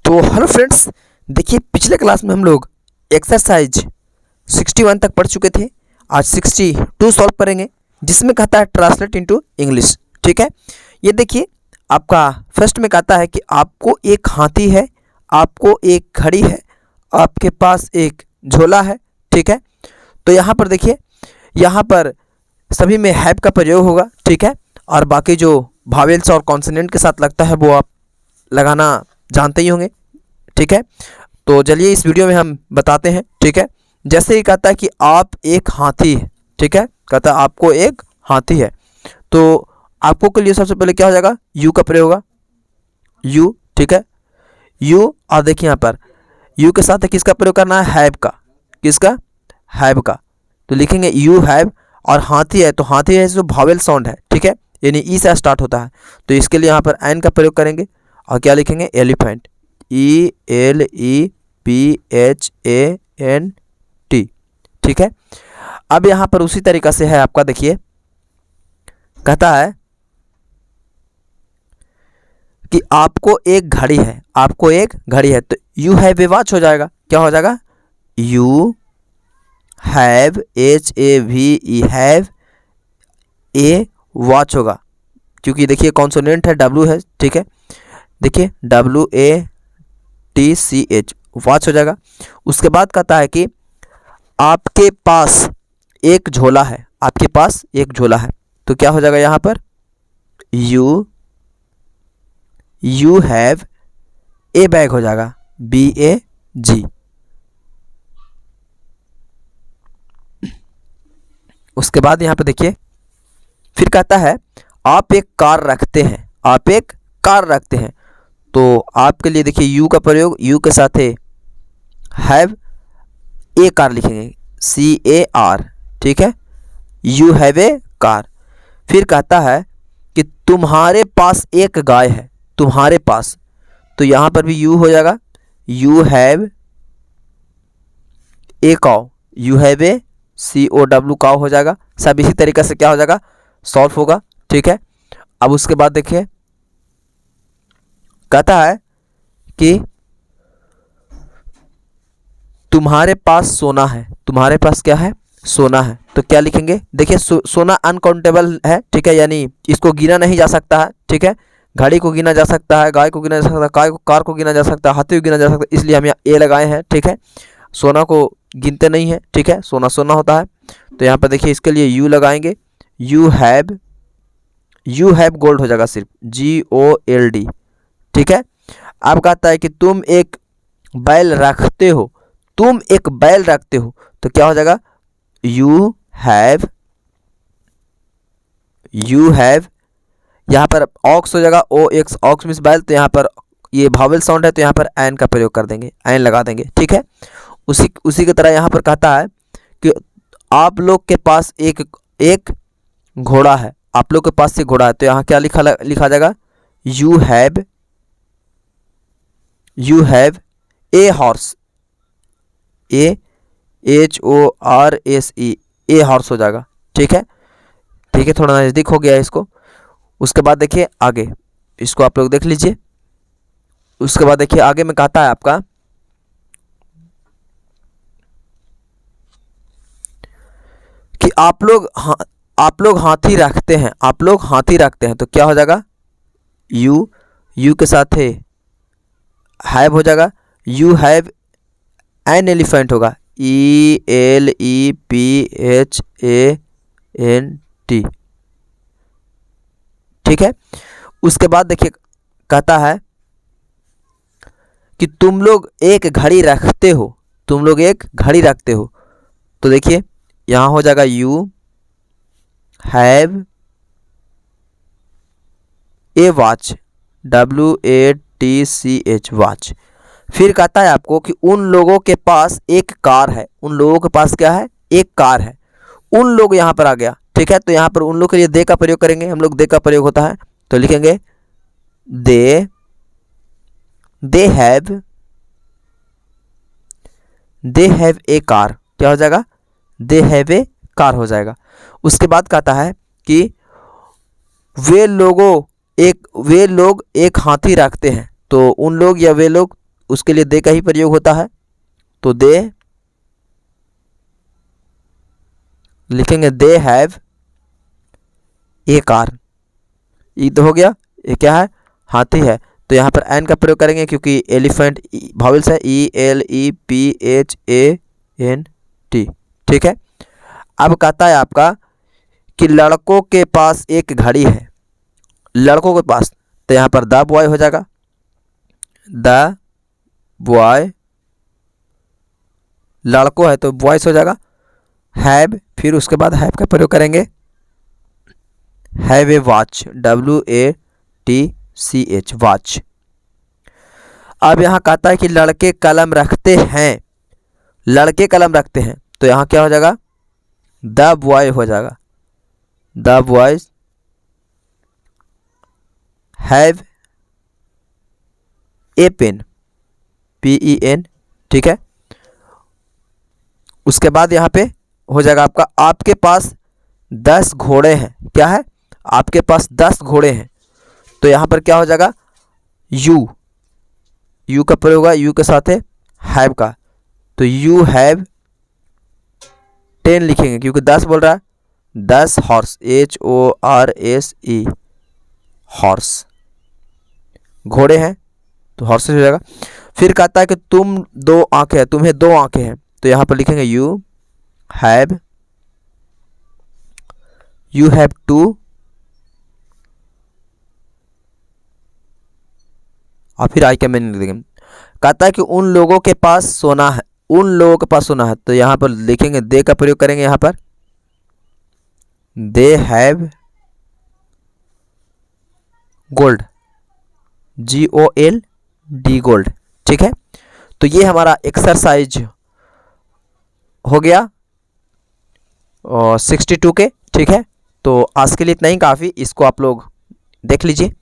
तो hello friends, देखिए पिछले क्लास में हम लोग एक्सरसाइज 61 तक पढ़ चुके थे। आज 62 सॉल्व करेंगे, जिसमें कहता है ट्रांसलेट इनटू इंग्लिश। ठीक है, ये देखिए आपका फर्स्ट में कहता है कि आपको एक हाथी है, आपको एक घड़ी है, आपके पास एक झोला है। ठीक है, तो यहाँ पर देखिए, यहाँ पर सभी में हैव का प्रयोग होगा। ठीक है, और बाकी जो भावेल्स और कॉन्सोनेंट के साथ लगता है वो आप लगाना जानते ही होंगे। ठीक है, तो चलिए इस वीडियो में हम बताते हैं। ठीक है, जैसे ही कहता है कि आप एक हाथी है, ठीक है, कहता है आपको एक हाथी है, तो आपको के लिए सबसे पहले क्या हो जाएगा, यू का प्रयोग होगा, यू। ठीक है, यू, और देखिए यहाँ पर यू के साथ किसका प्रयोग करना है, हैव का। किसका, हैव का। तो लिखेंगे यू हैव, और हाथी है तो हाथी है जो भावेल साउंड है। ठीक है, यानी ई से स्टार्ट होता है, तो इसके लिए यहाँ पर एन का प्रयोग करेंगे और क्या लिखेंगे, एलिफेंट, ELEPHANT। ठीक है, अब यहाँ पर उसी तरीक़ा से है आपका, देखिए कहता है कि आपको एक घड़ी है, आपको एक घड़ी है, तो यू हैव ए वॉच हो जाएगा। क्या हो जाएगा, you have, HAVE have a watch होगा, क्योंकि देखिए कॉन्सोनेंट है, W है। ठीक है, देखिए WATCH वॉच हो जाएगा। उसके बाद कहता है कि आपके पास एक झोला है, आपके पास एक झोला है, तो क्या हो जाएगा यहाँ पर, यू हैव ए बैग हो जाएगा, BAG। उसके बाद यहाँ पे देखिए फिर कहता है आप एक कार रखते हैं, आप एक कार रखते हैं, तो आपके लिए देखिए यू का प्रयोग, यू के साथ है हैव ए कार लिखेंगे, CAR। ठीक है, यू हैव ए कार। फिर कहता है कि तुम्हारे पास एक गाय है, तुम्हारे पास, तो यहाँ पर भी यू हो जाएगा, you have a cow, you have a COW cow हो जाएगा। सब इसी तरीके से क्या हो जाएगा, सॉल्व होगा। ठीक है, अब उसके बाद देखिए कहता है कि तुम्हारे पास सोना है, तुम्हारे पास क्या है, सोना है, तो क्या लिखेंगे, देखिए सोना अनकाउंटेबल है। ठीक है, यानी इसको गिना नहीं जा सकता है। ठीक है, घड़ी को गिना जा सकता है, गाय को गिना जा सकता है, कार को गिना जा सकता है, हाथी को गिना जा सकता है, इसलिए हम यहाँ ए लगाए हैं। ठीक है, सोना को गिनते नहीं है। ठीक है, सोना सोना होता है, तो यहाँ पर देखिए इसके लिए यू लगाएंगे, यू हैव गोल्ड हो जाएगा, सिर्फ GOLD। ठीक है, अब कहता है कि तुम एक बैल रखते हो, तुम एक बैल रखते हो, तो क्या हो जाएगा, यू हैव यहाँ पर ऑक्स हो जाएगा, OX, ऑक्स मीन्स बैल, तो यहाँ पर ये भावेल साउंड है, तो यहाँ पर एन का प्रयोग कर देंगे, एन लगा देंगे। ठीक है, उसी की तरह यहाँ पर कहता है कि आप लोग के पास एक घोड़ा है, आप लोग के पास से घोड़ा है, तो यहाँ क्या लिखा जाएगा, you have a horse, HORSE, a horse हो जाएगा। ठीक है, ठीक है, थोड़ा नज़दीक हो गया इसको। उसके बाद देखिए आगे, इसको आप लोग देख लीजिए। उसके बाद देखिए आगे में कहता है आपका कि आप लोग हाथी रखते हैं, आप लोग हाथी रखते हैं, तो क्या हो जाएगा, यू के साथ है हैव हो जाएगा, यू हैव एन एलिफेंट होगा, ELEPHANT। ठीक है, उसके बाद देखिए कहता है कि तुम लोग एक घड़ी रखते हो, तुम लोग एक घड़ी रखते हो, तो देखिए यहाँ हो जाएगा you have a watch, WATCH watch. फिर कहता है आपको कि उन लोगों के पास एक कार है, उन लोगों के पास क्या है, एक कार है, उन लोग यहाँ पर आ गया। ठीक है, तो यहाँ पर उन लोग के लिए दे का प्रयोग करेंगे हम लोग, दे का प्रयोग होता है, तो लिखेंगे दे हैव ए कार। क्या हो जाएगा, दे हैव ए कार हो जाएगा। उसके बाद कहता है कि वे लोग एक हाथी रखते हैं, तो उन लोग या वे लोग उसके लिए दे का ही प्रयोग होता है, तो दे लिखेंगे दे हैव ए कार। ई तो हो गया, ये क्या है, हाथी है, तो यहाँ पर एन का प्रयोग करेंगे क्योंकि एलिफेंट वावल्स है, ELEPHANT, ठीक है। अब कहता है आपका कि लड़कों के पास एक घड़ी है, लड़कों के पास, तो यहाँ पर द बॉय हो जाएगा, द बॉय, लड़कों है तो बॉयस हो जाएगा, हैव, फिर उसके बाद हैव का प्रयोग करेंगे, have a watch, WATCH, watch. अब यहाँ कहता है कि लड़के कलम रखते हैं, लड़के कलम रखते हैं, तो यहाँ क्या हो जाएगा, द बॉय हो जाएगा, the boys have a pen, PEN, ठीक है। उसके बाद यहाँ पे हो जाएगा आपका आपके पास 10 घोड़े हैं, क्या है, आपके पास 10 घोड़े हैं, तो यहाँ पर क्या हो जाएगा, यू का प्रयोग होगा, यू के साथ है हैव का, तो यू हैव 10 लिखेंगे क्योंकि 10 बोल रहा है, 10 हॉर्स, HORSE, हॉर्स, घोड़े हैं तो हॉर्सेस हो जाएगा। फिर कहता है कि तुम 2 आंखें हैं, तुम्हें 2 आंखें हैं, तो यहाँ पर लिखेंगे यू हैव 2, और फिर आई का मैंने लिख देंगे। कहता है कि उन लोगों के पास सोना है, उन लोगों के पास सोना है, तो यहाँ पर लिखेंगे दे का प्रयोग करेंगे, यहाँ पर they have gold, GOLD, gold, ठीक है। तो ये हमारा एक्सरसाइज हो गया और 62 के, ठीक है। तो आज के लिए इतना ही काफ़ी, इसको आप लोग देख लीजिए।